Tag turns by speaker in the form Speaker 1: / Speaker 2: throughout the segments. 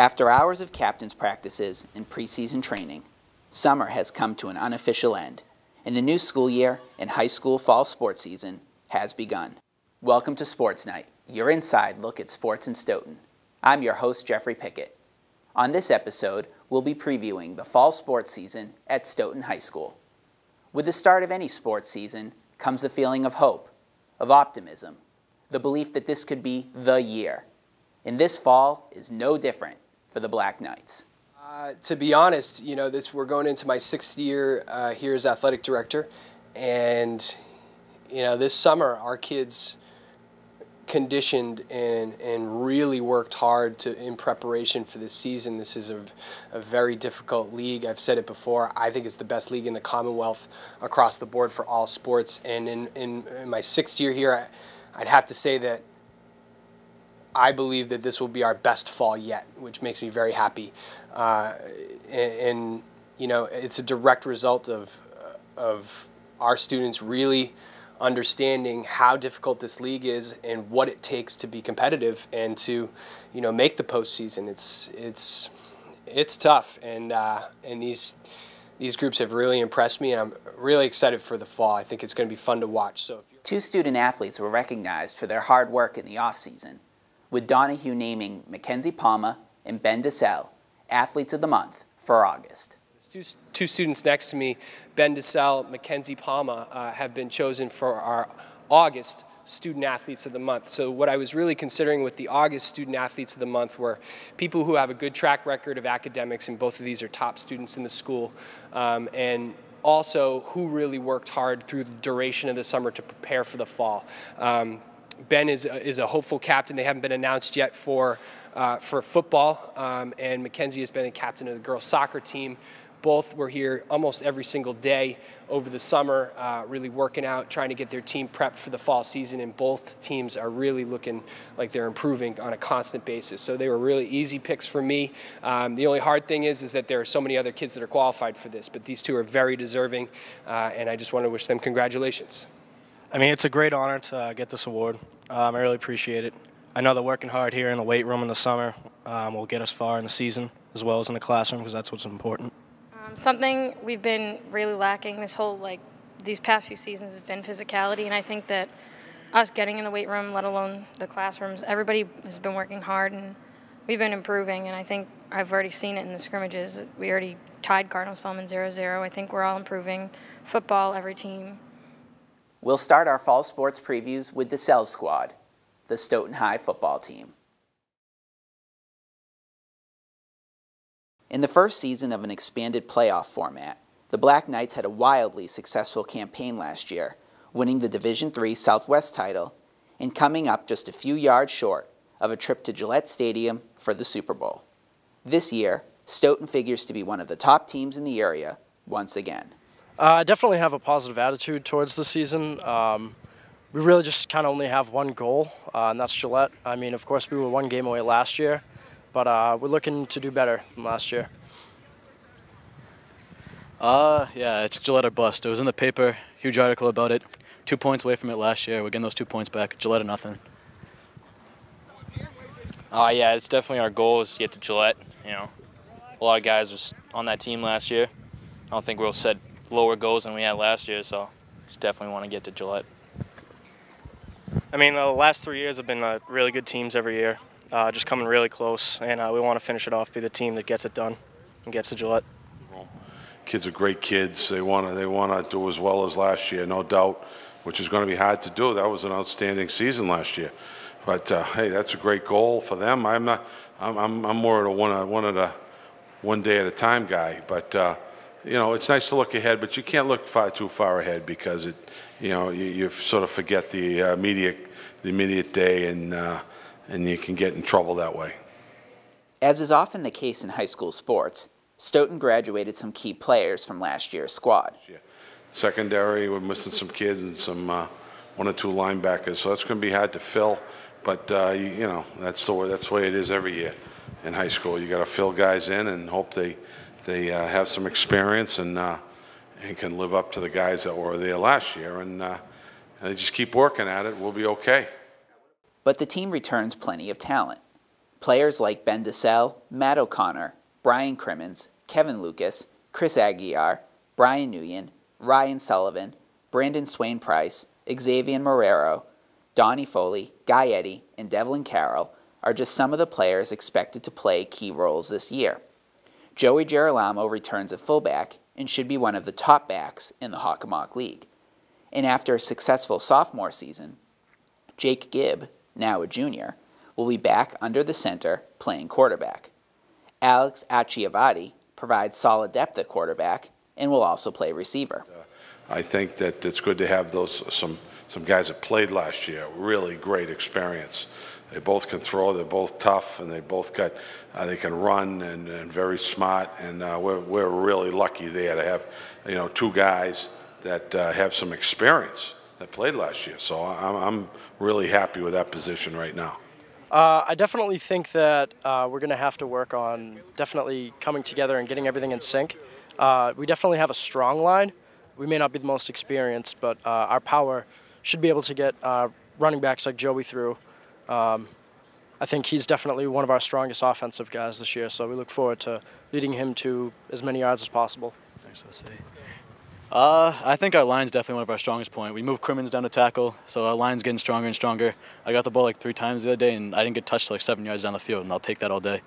Speaker 1: After hours of captain's practices and preseason training, summer has come to an unofficial end, and the new school year and high school fall sports season has begun. Welcome to Sports Night, your inside look at sports in Stoughton. I'm your host, Jeffrey Pickette. On this episode, we'll be previewing the fall sports season at Stoughton High School. With the start of any sports season comes the feeling of hope, of optimism, the belief that this could be the year. And this fall is no different for the Black Knights.
Speaker 2: To be honest, we're going into my 6th year here as athletic director, and this summer our kids conditioned and really worked hard in preparation for this season. This is a very difficult league. I've said it before. I think it's the best league in the Commonwealth across the board for all sports. And in my 6th year here, I'd have to say that I believe that this will be our best fall yet, which makes me very happy. It's a direct result of our students really understanding how difficult this league is and what it takes to be competitive and to, make the postseason. It's tough, and these groups have really impressed me, and I'm really excited for the fall. I think it's going to be fun to watch. So,
Speaker 1: two student athletes were recognized for their hard work in the off-season, with Donahue naming Mackenzie Palma and Ben DeSalle Athletes of the Month for August.
Speaker 2: Two students next to me, Ben DeSalle, Mackenzie Palma, have been chosen for our August Student Athletes of the Month. So what I was really considering with the August Student Athletes of the Month were people who have a good track record of academics, and both of these are top students in the school, and also who really worked hard through the duration of the summer to prepare for the fall. Ben is a hopeful captain. They haven't been announced yet for football, and Mackenzie has been the captain of the girls soccer team. Both were here almost every single day over the summer, really working out, trying to get their team prepped for the fall season, and both teams are really looking like they're improving on a constant basis. So they were really easy picks for me. The only hard thing is that there are so many other kids that are qualified for this, but these two are very deserving, and I just want to wish them congratulations.
Speaker 3: I mean, it's a great honor to get this award. I really appreciate it. I know that working hard here in the weight room in the summer will get us far in the season as well as in the classroom, because that's what's important.
Speaker 4: Something we've been really lacking these past few seasons has been physicality, and I think that us getting in the weight room, let alone the classrooms, everybody has been working hard, and we've been improving, and I think I've already seen it in the scrimmages. We already tied Cardinal Spellman 0-0. I think we're all improving. Football, every team.
Speaker 1: We'll start our fall sports previews with DeSalle's squad, the Stoughton High football team. In the first season of an expanded playoff format, the Black Knights had a wildly successful campaign last year, winning the Division III Southwest title and coming up just a few yards short of a trip to Gillette Stadium for the Super Bowl. This year, Stoughton figures to be one of the top teams in the area once again.
Speaker 3: I definitely have a positive attitude towards the season. We really just kind of only have one goal, and that's Gillette. I mean, of course, we were one game away last year, but we're looking to do better than last year.
Speaker 5: Yeah, it's Gillette or bust. It was in the paper, huge article about it. 2 points away from it last year. We're getting those 2 points back. Gillette or nothing.
Speaker 6: Yeah, it's definitely our goal is to get to Gillette. A lot of guys were on that team last year. I don't think we'll set lower goals than we had last year, so just definitely want to get to Gillette.
Speaker 3: I mean, the last 3 years have been really good teams every year, just coming really close, and we want to finish it off, be the team that gets it done and gets to Gillette.
Speaker 7: Well, kids are great kids. They want to do as well as last year, no doubt, which is going to be hard to do. That was an outstanding season last year, but hey, that's a great goal for them. I'm more of a one day at a time guy, but. It's nice to look ahead, but you can't look too far ahead because you sort of forget the immediate day, and you can get in trouble that way.
Speaker 1: As is often the case in high school sports, Stoughton graduated some key players from last year's squad.
Speaker 7: Secondary, we're missing some kids and some one or two linebackers, so that's going to be hard to fill. But that's the way it is every year in high school. You got to fill guys in and hope they have some experience and can live up to the guys that were there last year, and they just keep working at it. We'll be okay.
Speaker 1: But the team returns plenty of talent. Players like Ben DeSalle, Matt O'Connor, Brian Crimmins, Kevin Lucas, Chris Aguiar, Brian Nguyen, Ryan Sullivan, Brandon Swain-Price, Xavier Marrero, Donnie Foley, Guy Eddy, and Devlin Carroll are just some of the players expected to play key roles this year. Joey Girolamo returns at fullback and should be one of the top backs in the Hockomock League. And after a successful sophomore season, Jake Gibb, now a junior, will be back under the center playing quarterback. Alex Acciavati provides solid depth at quarterback and will also play receiver.
Speaker 7: I think that it's good to have those some guys that played last year. Really great experience. They both can throw. They're both tough, and they both got they can run and very smart. And we're really lucky there to have two guys that have some experience that played last year. So I'm really happy with that position right now.
Speaker 3: I definitely think that we're going to have to work on definitely coming together and getting everything in sync. We definitely have a strong line. We may not be the most experienced, but our power should be able to get running backs like Joey through. I think he's definitely one of our strongest offensive guys this year, so we look forward to leading him to as many yards as possible.
Speaker 5: Thanks, I think our line's definitely one of our strongest points. We moved Crimmins down to tackle, so our line's getting stronger and stronger. I got the ball like 3 times the other day, and I didn't get touched till like 7 yards down the field, and I'll take that all day.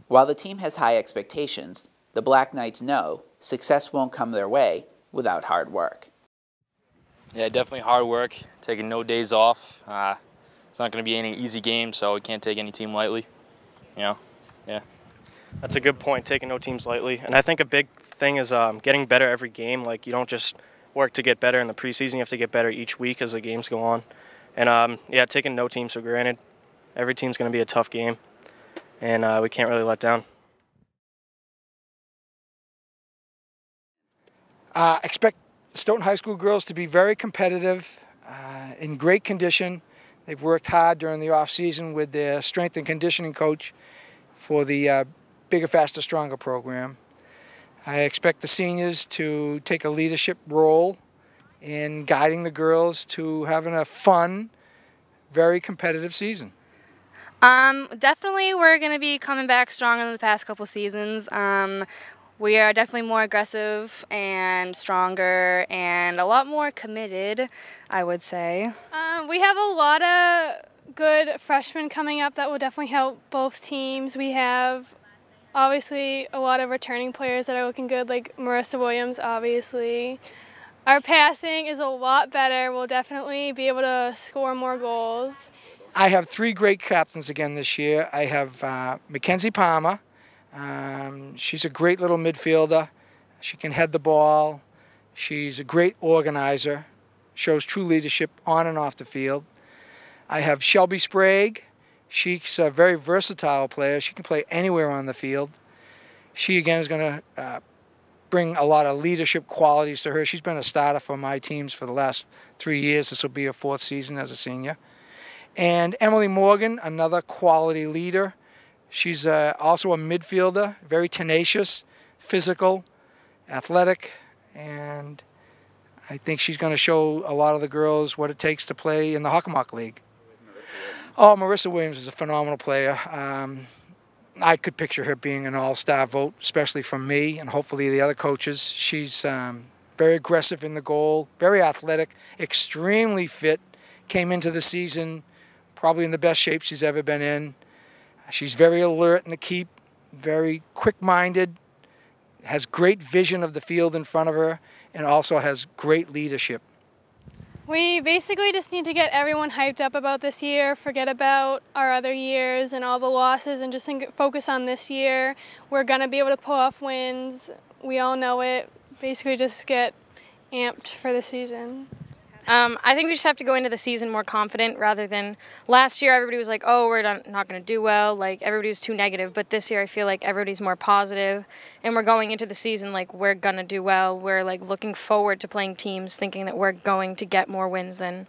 Speaker 1: While the team has high expectations, the Black Knights know success won't come their way without hard work.
Speaker 6: Yeah, definitely hard work, taking no days off. It's not going to be any easy game, so we can't take any team lightly. Yeah.
Speaker 3: That's a good point, taking no teams lightly. And I think a big thing is getting better every game. Like, you don't just work to get better in the preseason. You have to get better each week as the games go on. And, taking no teams for granted. Every team's going to be a tough game, and we can't really let down.
Speaker 8: Expect Stoughton High School girls to be very competitive, in great condition. They've worked hard during the off-season with their strength and conditioning coach for the Bigger, Faster, Stronger program. I expect the seniors to take a leadership role in guiding the girls to having a fun, very competitive season.
Speaker 9: Definitely we're going to be coming back stronger than the past couple seasons. We are definitely more aggressive and stronger and a lot more committed, I would say.
Speaker 10: We have a lot of good freshmen coming up that will definitely help both teams. We have obviously a lot of returning players that are looking good, like Marissa Williams, obviously. Our passing is a lot better. We'll definitely be able to score more goals.
Speaker 8: I have 3 great captains again this year. I have Mackenzie Palmer. She's a great little midfielder. She can head the ball. She's a great organizer. Shows true leadership on and off the field. I have Shelby Sprague. She's a very versatile player. She can play anywhere on the field. She, again, is going to bring a lot of leadership qualities to her. She's been a starter for my teams for the last 3 years. This will be her 4th season as a senior. And Emily Morgan, another quality leader. She's also a midfielder, very tenacious, physical, athletic, and I think she's going to show a lot of the girls what it takes to play in the Hockomock League. Oh, Marissa Williams is a phenomenal player. I could picture her being an all-star vote, especially from me and hopefully the other coaches. She's very aggressive in the goal, very athletic, extremely fit, came into the season probably in the best shape she's ever been in. She's very alert in the keep, very quick-minded, has great vision of the field in front of her, and also has great leadership.
Speaker 10: We basically just need to get everyone hyped up about this year, forget about our other years and all the losses, and just focus on this year. We're going to be able to pull off wins. We all know it. Basically just get amped for the season.
Speaker 4: I think we just have to go into the season more confident rather than last year everybody was like, oh, we're not going to do well. Like, everybody was too negative. But this year I feel like everybody's more positive, and we're going into the season like we're going to do well. We're like looking forward to playing teams thinking that we're going to get more wins than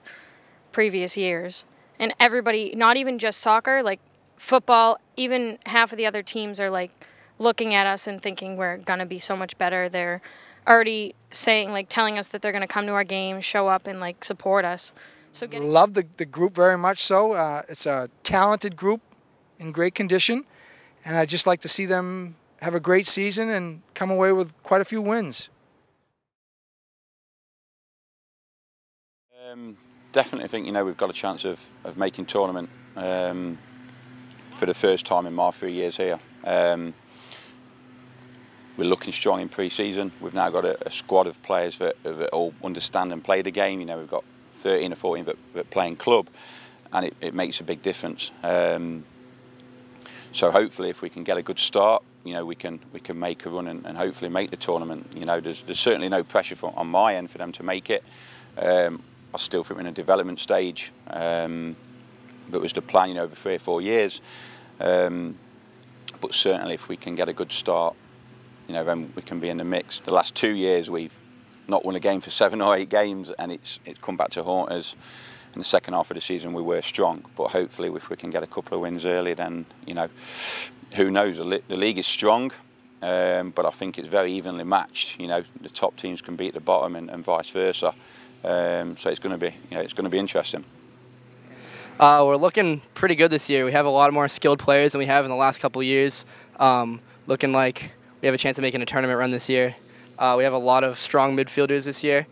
Speaker 4: previous years. And everybody, not even just soccer, like football, even half of the other teams are like looking at us and thinking we're going to be so much better. They're already saying, like, telling us that they're going to come to our games, show up, and like support us. So
Speaker 8: love the group very much so. It's a talented group, in great condition, and I'd just like to see them have a great season and come away with quite a few wins.
Speaker 11: Definitely think, we've got a chance of making tournament for the first time in my 3 years here. We're looking strong in pre-season. We've now got a squad of players that all understand and play the game. We've got 13 or 14 that play in club, and it makes a big difference. So hopefully, if we can get a good start, we can make a run and hopefully make the tournament. There's certainly no pressure on my end for them to make it. I still think we're in a development stage. That was the plan, over 3 or 4 years. But certainly, if we can get a good start, then we can be in the mix. The last 2 years, we've not won a game for 7 or 8 games, and it's come back to haunt us. In the second half of the season, we were strong, but hopefully, if we can get a couple of wins early, then who knows? The league is strong, but I think it's very evenly matched. The top teams can beat the bottom, and vice versa. So it's going to be, it's going to be interesting.
Speaker 12: We're looking pretty good this year. We have a lot more skilled players than we have in the last couple of years. Looking like we have a chance of making a tournament run this year. We have a lot of strong midfielders this year,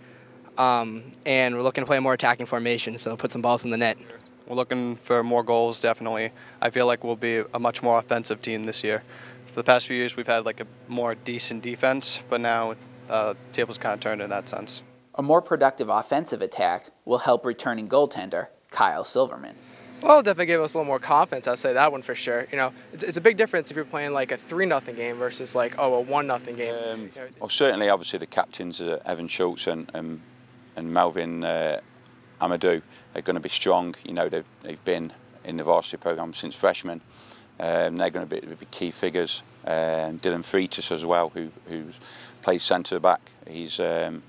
Speaker 12: and we're looking to play a more attacking formation, so put some balls in the net.
Speaker 13: We're looking for more goals, definitely. I feel like we'll be a much more offensive team this year. For the past few years, we've had like a more decent defense, but now the table's kind of turned in that sense.
Speaker 1: A more productive offensive attack will help returning goaltender Kyle Silverman.
Speaker 14: Well, definitely gave us a little more confidence. I'll say that one for sure. It's a big difference if you're playing like a 3-0 game versus like, a 1-0 game.
Speaker 11: Well, certainly, obviously, the captains, Evan Schultz and Melvin Amadou, are going to be strong. They've been in the varsity program since freshmen. They're going to be key figures. Dylan Freitas as well, who plays centre back. He's an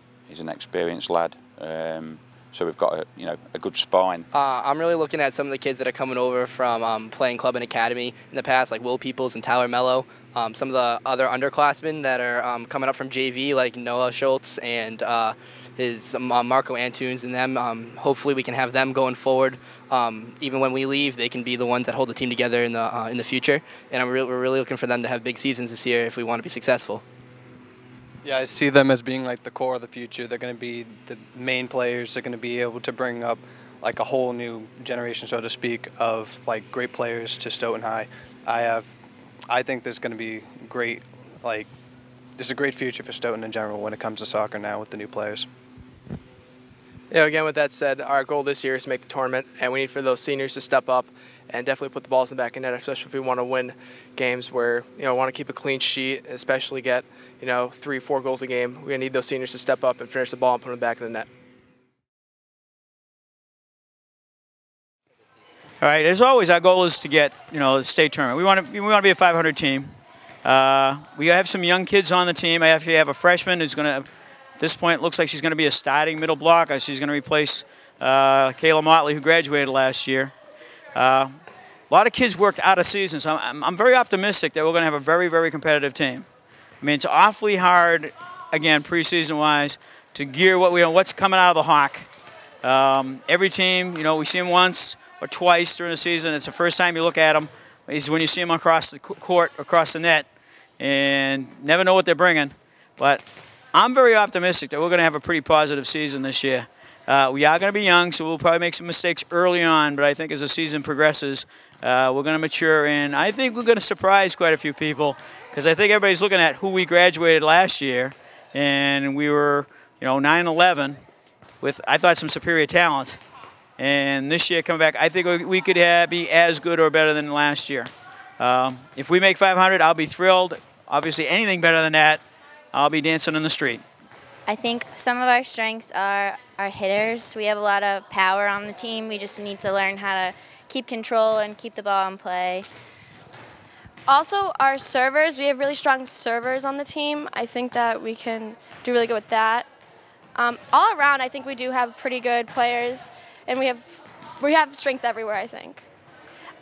Speaker 11: experienced lad. So we've got a good spine.
Speaker 12: I'm really looking at some of the kids that are coming over from playing club and academy in the past, like Will Peoples and Tyler Mello. Some of the other underclassmen that are coming up from JV, like Noah Schultz and Marco Antunes and them. Hopefully we can have them going forward. Even when we leave, they can be the ones that hold the team together in the future. And we're really looking for them to have big seasons this year if we want to be successful.
Speaker 13: Yeah, I see them as being like the core of the future. They're going to be the main players. They're going to be able to bring up like a whole new generation, so to speak, of like great players to Stoughton High. I think there's going to be great, there's a great future for Stoughton in general when it comes to soccer now with the new players.
Speaker 14: Yeah, again, with that said, our goal this year is to make the tournament, and we need for those seniors to step up and definitely put the balls in the back of net, especially if we want to win games where, want to keep a clean sheet, especially get, 3-4 goals a game. We're going to need those seniors to step up and finish the ball and put them back in the net.
Speaker 15: All right, as always, our goal is to get, the state tournament. We want to be a 500 team. We have some young kids on the team. I actually have a freshman who's going to, at this point, looks like she's going to be a starting middle blocker. She's going to replace Kayla Motley, who graduated last year. A lot of kids worked out of season, so I'm very optimistic that we're going to have a very, very competitive team. I mean, it's awfully hard, again, preseason-wise, to gear what's coming out of the Hawk. Every team, we see them once or twice during the season. It's the first time you look at them is when you see them across the court, across the net, and never know what they're bringing. But I'm very optimistic that we're going to have a pretty positive season this year. We are going to be young, so we'll probably make some mistakes early on, but I think as the season progresses, we're going to mature, and I think we're going to surprise quite a few people, because I think everybody's looking at who we graduated last year, and we were, 9-11 with, I thought, some superior talent. And this year coming back, I think we could be as good or better than last year. If we make 500, I'll be thrilled. Obviously, anything better than that, I'll be dancing in the street.
Speaker 16: I think some of our strengths are our hitters. We have a lot of power on the team. We just need to learn how to keep control and keep the ball in play.
Speaker 17: Also, our servers, we have really strong servers on the team. I think that we can do really good with that. All around, I think we do have pretty good players, and we have strengths everywhere, I think.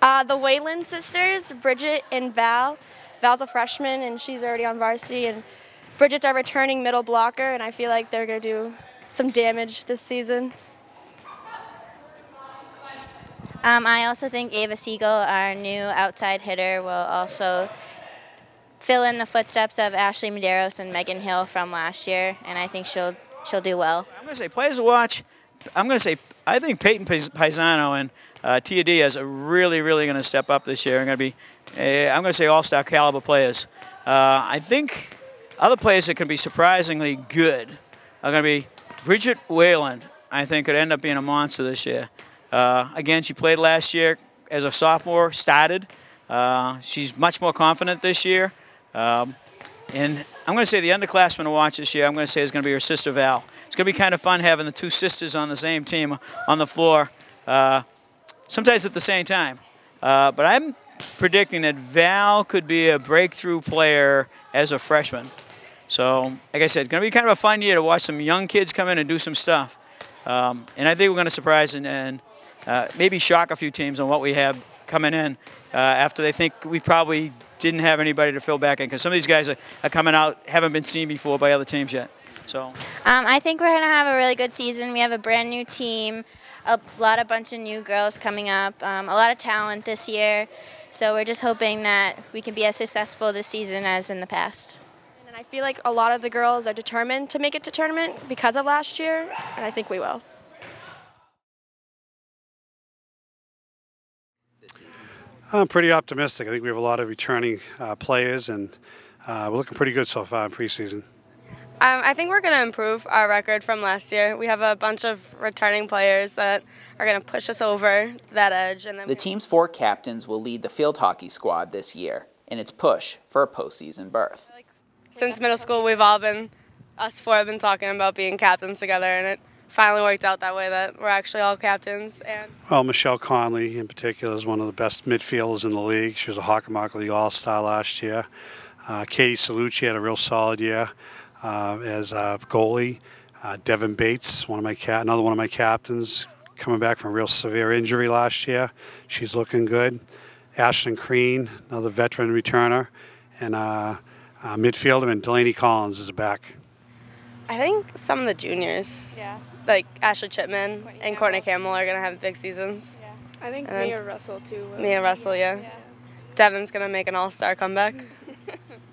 Speaker 17: The Wayland sisters, Bridget and Val. Val's a freshman, and she's already on varsity, and Bridget's our returning middle blocker, and I feel like they're going to do some damage this season.
Speaker 16: I also think Ava Siegel, our new outside hitter, will also fill in the footsteps of Ashley Medeiros and Megan Hill from last year, and I think she'll do well.
Speaker 15: I'm going to say players to watch. I'm going to say I think Peyton Paisano and Tia Diaz are really going to step up this year. I'm going to say all-star caliber players. I think other players that can be surprisingly good are going to be Bridget Wayland. I think could end up being a monster this year. Again, she played last year as a sophomore, started. She's much more confident this year. And I'm going to say the underclassman to watch this year, I'm going to say is going to be her sister Val. It's going to be kind of fun having the two sisters on the same team on the floor, sometimes at the same time. But I'm predicting that Val could be a breakthrough player as a freshman. So, like I said, it's going to be kind of a fun year to watch some young kids come in and do some stuff. And I think we're going to surprise and maybe shock a few teams on what we have coming in after they think we probably didn't have anybody to fill back in, because some of these guys are coming out, haven't been seen before by other teams yet. So
Speaker 16: I think we're going to have a really good season. We have a brand new team, a bunch of new girls coming up, a lot of talent this year. So we're just hoping that we can be as successful this season as in the past.
Speaker 17: And I feel like a lot of the girls are determined to make it to tournament because of last year, and I think we will.
Speaker 18: I'm pretty optimistic. I think we have a lot of returning players, and we're looking pretty good so far in preseason.
Speaker 19: I think we're going to improve our record from last year. We have a bunch of returning players that are going to push us over that edge. And then
Speaker 1: the team's 4 captains will lead the field hockey squad this year in its push for a postseason berth.
Speaker 19: Since middle school, us 4 have been talking about being captains together, and it finally worked out that way, that we're actually all captains. And
Speaker 18: well, Michelle Conley in particular is one of the best midfielders in the league. She was a Hockomock League All-Star last year. Katie Salucci had a real solid year as a goalie. Devin Bates, another one of my captains, coming back from a real severe injury last year. She's looking good. Ashlyn Crean, another veteran returner, and midfielder, and Delaney Collins is back.
Speaker 19: I think some of the juniors, like Ashley Chipman and Courtney Campbell, are going to have big seasons.
Speaker 10: Yeah. I think Mia Russell, too.
Speaker 19: Mia Russell, yeah. Devin's going to make an all-star comeback.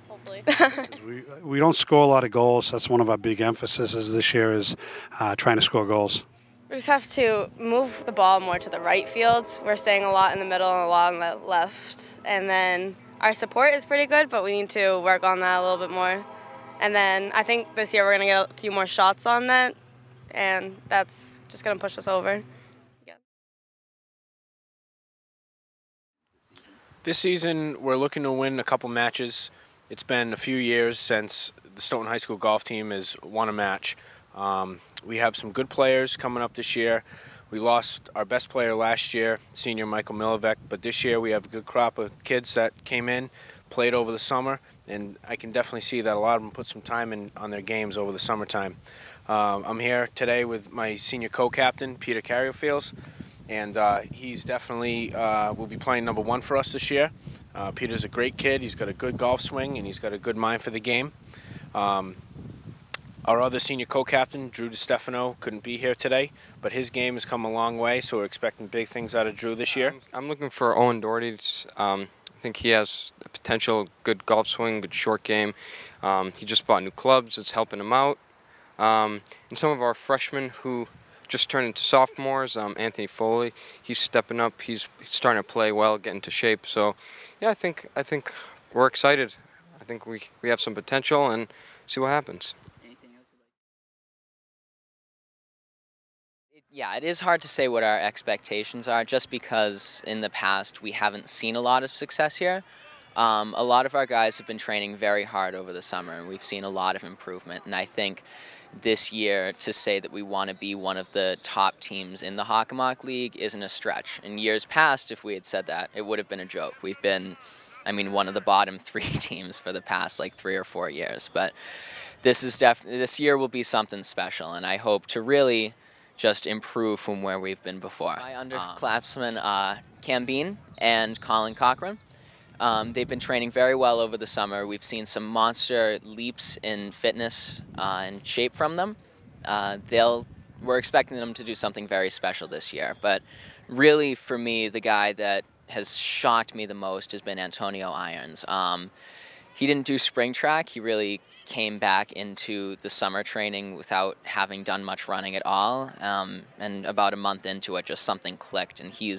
Speaker 10: Hopefully.
Speaker 18: we don't score a lot of goals. That's one of our big emphases this year, is trying to score goals.
Speaker 19: We just have to move the ball more to the right field. We're staying a lot in the middle and a lot on the left. And then our support is pretty good, but we need to work on that a little bit more. And then I think this year we're going to get a few more shots on net, and that's just going to push us over.
Speaker 20: This season, we're looking to win a couple matches. It's been a few years since the Stoughton High School golf team has won a match. We have some good players coming up this year. We lost our best player last year, senior Michael Milovec, but this year we have a good crop of kids that came in, played over the summer, and I can definitely see that a lot of them put some time in on their games over the summertime. I'm here today with my senior co-captain, Peter Carriofields, and he's definitely will be playing number 1 for us this year. Peter's a great kid. He's got a good golf swing, and he's got a good mind for the game. Our other senior co-captain, Drew DiStefano, couldn't be here today, but his game has come a long way, so we're expecting big things out of Drew this year.
Speaker 21: I'm looking for Owen Doherty. I think he has a potential good golf swing, good short game. He just bought new clubs. It's helping him out. And some of our freshmen who just turned into sophomores, Anthony Foley, he's stepping up. He's starting to play well, get into shape. So, yeah, I think we're excited. I think we have some potential, and see what happens.
Speaker 22: Yeah, it is hard to say what our expectations are, just because in the past we haven't seen a lot of success here. A lot of our guys have been training very hard over the summer, and we've seen a lot of improvement. And I think this year, to say that we want to be one of the top teams in the Hockomock League isn't a stretch. In years past, if we had said that, it would have been a joke. We've been, one of the bottom 3 teams for the past 3 or 4 years. But this year will be something special, and I hope to really just improve from where we've been before. My underclassmen, Cam Bean and Colin Cochran, they've been training very well over the summer. We've seen some monster leaps in fitness and shape from them. They'll we're expecting them to do something very special this year. But really, for me, the guy that has shocked me the most has been Antonio Irons. He didn't do spring track. He really came back into the summer training without having done much running at all. And about a month into it, just something clicked, and he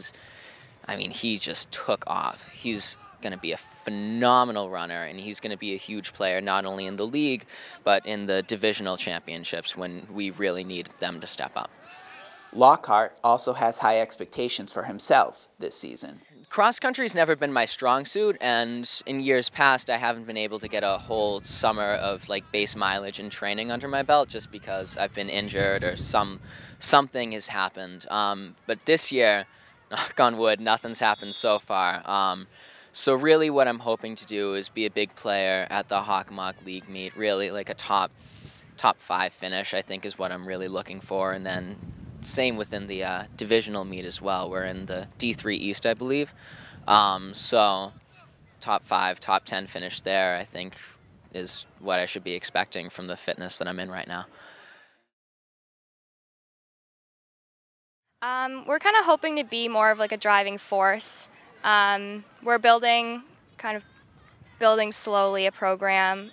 Speaker 22: just took off. He's going to be a phenomenal runner, and he's going to be a huge player not only in the league, but in the divisional championships when we really need them to step up.
Speaker 1: Lockhart also has high expectations for himself this season.
Speaker 22: Cross country's never been my strong suit, and in years past I haven't been able to get a whole summer of base mileage and training under my belt just because I've been injured or something has happened. But this year, knock on wood, nothing's happened so far. So really what I'm hoping to do is be a big player at the Hockomock League meet, really like a top 5 finish I think is what I'm really looking for, and then same within the divisional meet as well. We're in the D3 East, I believe. So top 5, top 10 finish there, I think, is what I should be expecting from the fitness that I'm in right now.
Speaker 9: We're kind of hoping to be more of a driving force. We're building slowly a program.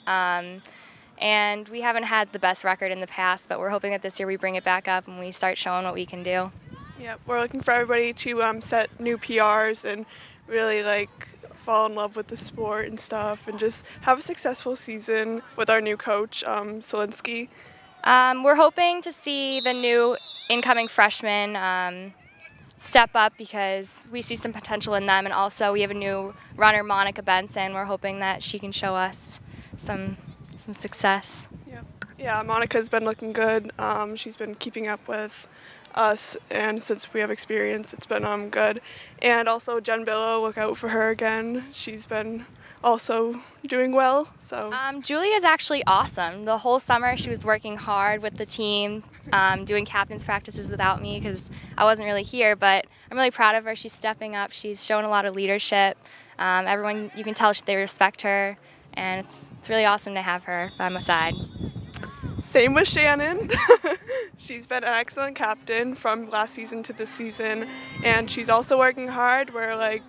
Speaker 9: And we haven't had the best record in the past, but we're hoping that this year we bring it back up and we start showing what we can do.
Speaker 2: Yeah, we're looking for everybody to set new PRs and really fall in love with the sport and stuff, and just have a successful season with our new coach, Solinsky.
Speaker 9: We're hoping to see the new incoming freshmen step up because we see some potential in them, and also we have a new runner, Monica Benson. We're hoping that she can show us some success.
Speaker 2: Yeah, Monica's been looking good. She's been keeping up with us, and since we have experience, it's been good. And also Jen Billow, look out for her again. She's been also doing well. So
Speaker 9: Julia's actually awesome. The whole summer she was working hard with the team, doing captain's practices without me because I wasn't really here, but I'm really proud of her. She's stepping up. She's showing a lot of leadership. Everyone, you can tell they respect her, and it's really awesome to have her by my side.
Speaker 2: Same with Shannon. She's been an excellent captain from last season to this season, and she's also working hard. We're like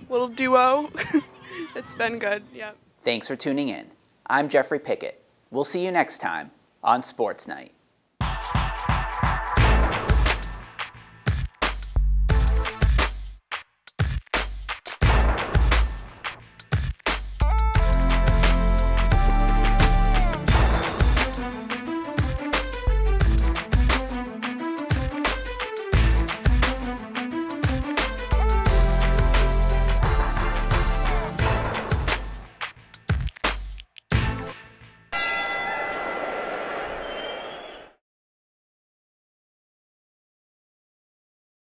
Speaker 2: a little duo. It's been good, yeah.
Speaker 1: Thanks for tuning in. I'm Jeffrey Pickette. We'll see you next time on Sports Night.